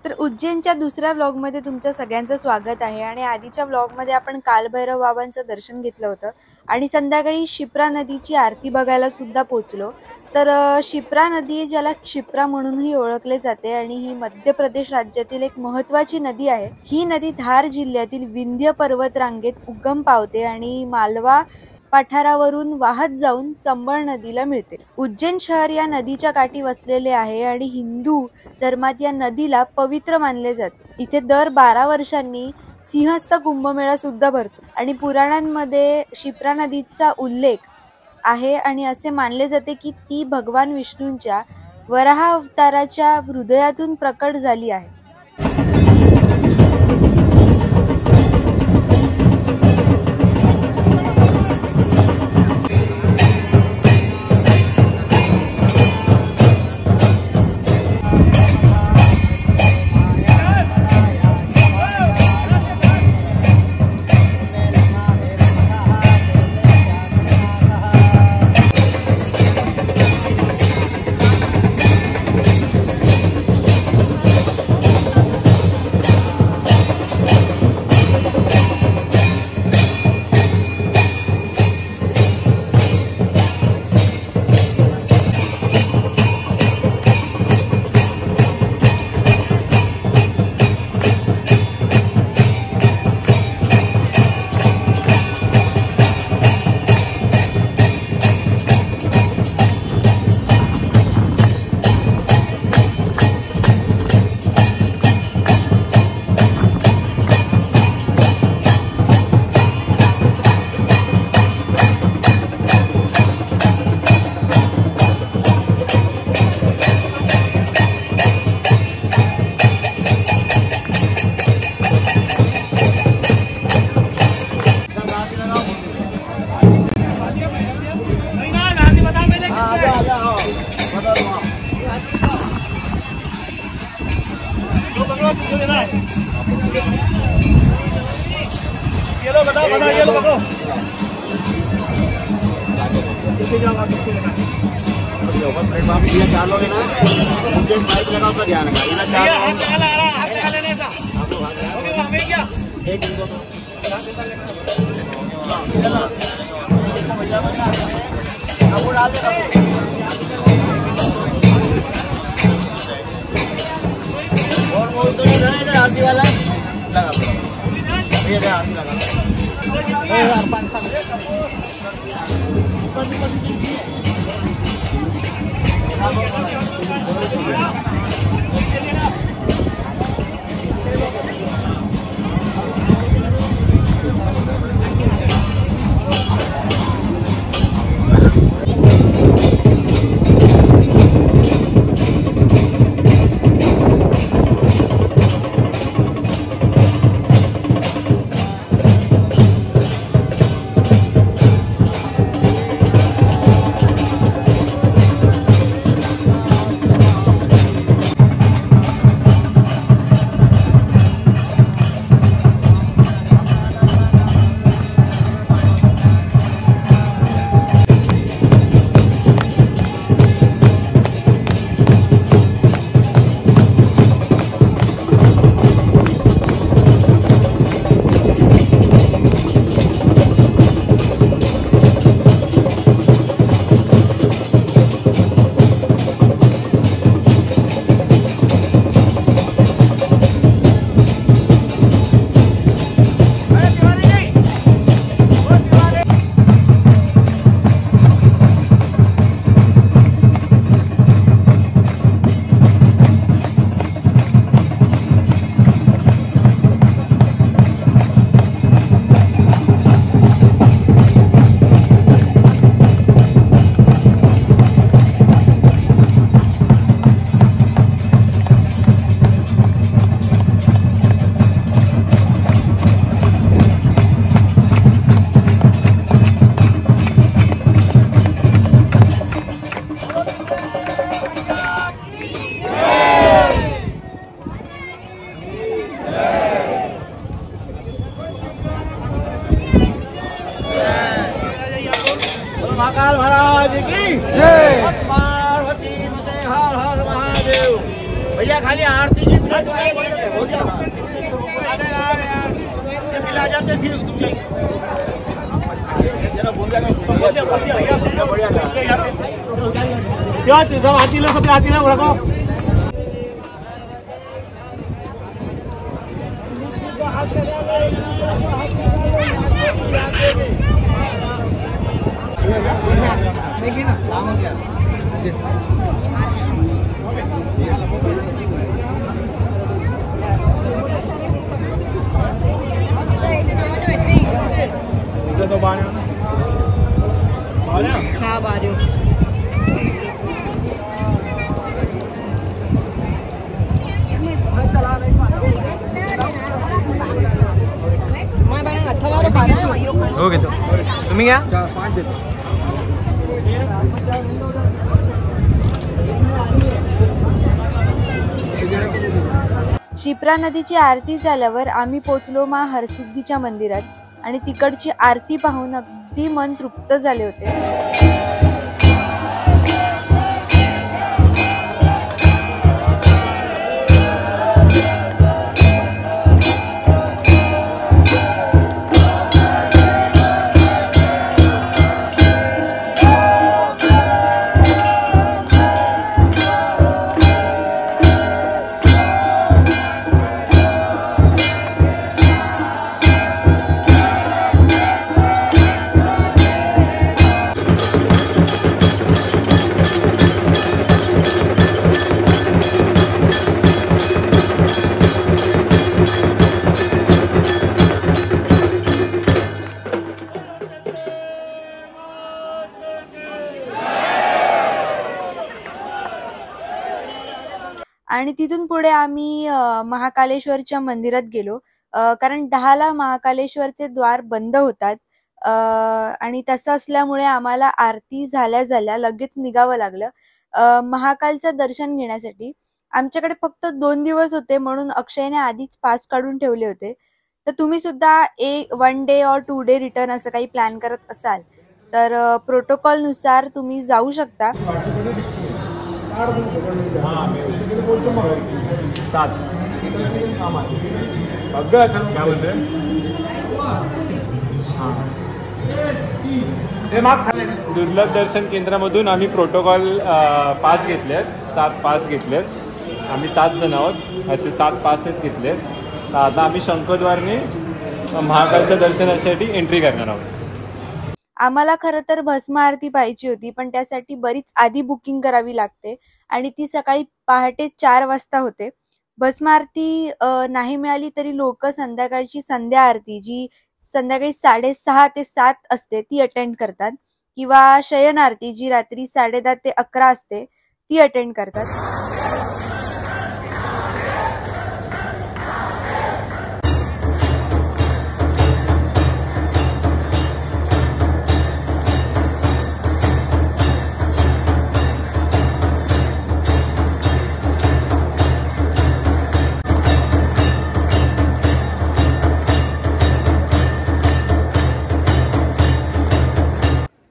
तर उज्जैनच्या दुसऱ्या व्लॉगमध्ये तुमचं सगळ्यांचं स्वागत आहे। आणि आधीच्या व्लॉगमध्ये आपण कालभैरव बाबांचं दर्शन घेतलं होतं आणि संध्याकाळी शिप्रा नदीची आरती बघायला सुद्धा पोहोचलो। तर शिप्रा नदी ज्याला क्षिप्रा म्हणूनही ओळखले जाते आणि ही मध्य प्रदेश राज्यातील एक महत्त्वाची नदी आहे। ही नदी धार जिल्ह्यातील विंध्य पर्वत रांगेत उगम पावते आणि मालवा पठारावरून वाहत जाऊन चंबळ नदीला मिळते। उज्जैन शहर या नदीच्या काठी वसलेले आहे आणि हिंदू धर्मात या नदीला पवित्र मानले जाते। इथे दर 12 वर्षांनी सिंहस्थ कुंभमेळा सुद्धा भरतो आणि पुराणांमध्ये शिप्रा नदीचा उल्लेख आहे आणि असे मानले जाते की ती भगवान विष्णूंच्या वराह अवताराच्या हृदयातून प्रकट झाली आहे। ये लो पकड़ो। ये चालोगे ना, मुझे पाइप लगाओ तो ध्यान रखना। एक इनको डाल दे और वो तो नहीं इधर आरती वाला लगा, ये आरती लगा। महाकाल महाराज की जय। पार्वती हर हर महादेव। भैया खाली आरती की सब आती लो, सब आती लो रखो। हाँ बारियो हो घेतो तुम्ही घ्या शिप्रा नदीची आरती झाल्यावर आम्ही पोचलो मा हरसिद्धीच्या मंदिरात आणि तिकडची आरती पाहून अगदी मन तृप्त झाले होते। आणि तिथून पुढे आम्ही महाकालेश्वरच्या मंदिरात गेलो, कारण 10ला महाकालेश्वरचे द्वार बंद होतात आणि तसं असल्यामुळे आम्हाला आरती झाल्या लगेच निघावं लागलं महाकालचं दर्शन घेण्यासाठी। आमच्याकडे फक्त 2 दिवस होते म्हणून अक्षयने आधीच पास काढून ठेवले होते। तर तुम्ही सुद्धा 1 डे और 2 डे रिटर्न असं काही प्लॅन करत असाल तर प्रोटोकॉल नुसार तुम्ही जाऊ शकता। 7 क्या बोलते दुर्लभ दर्शन केंद्रामधून आम्ही प्रोटोकॉल पास घेतलेत, 7 पास घेतलेत। आम्ही 7 जण आहोत, असे 7 पासेस घेतलेत। तर आता आम्ही शंखद्वारने महाकालच्या दर्शनासाठी एंट्री करणार आहोत। आम्हाला खरं तर भस्म आरती पाहायची होती, पण त्यासाठी बरीच आधी बुकिंग करावी लागते आणि ती सकाळी पहाटे 4 वाजता होते। भस्म आरती नाही मिळाली तरी लोक संध्याकाळची संध्या आरती जी संध्याकाळी 6:30 ते 7 असते ती अटेंड करतात, किंवा शयन आरती जी रात्री 10:30 ते 11 असते ती अटेंड करतात।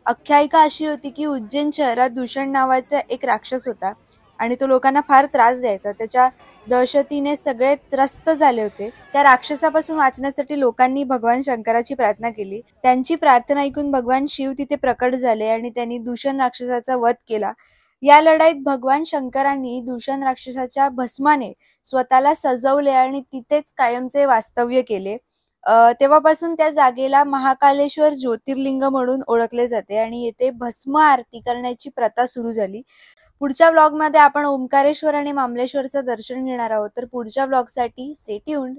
आख्यायिका अशी होती की उज्जैन शहरात दूषण नावाचा एक राक्षस होता आणि तो लोकांना फार त्रास द्यायचा। त्याच्या दहशतीने सगळे त्रस्त झाले होते। त्या राक्षसापासून वाचण्यासाठी लोकांनी भगवान शंकराची प्रार्थना केली। त्यांची प्रार्थना ऐकून भगवान शिव तिथे प्रकट झाले आणि त्यांनी दूषण राक्षसाचा वध केला। या लढाईत भगवान शंकरांनी दूषण राक्षसाच्या भस्माने स्वतःला सजवले आणि तिथेच कायमचे वास्तव्य केले। तेव्हापासून त्या जागेला महाकालेश्वर ज्योतिर्लिंग म्हणून ओळखले जाते आणि येथे भस्म आरती करण्याची प्रथा सुरू झाली। पुढच्या व्लॉग मध्ये आपण ओंकारेश्वर आणि मामलेश्वरचं दर्शन घेणार आहोत, तर पुढच्या व्लॉग साठी स्टे ट्यून्ड।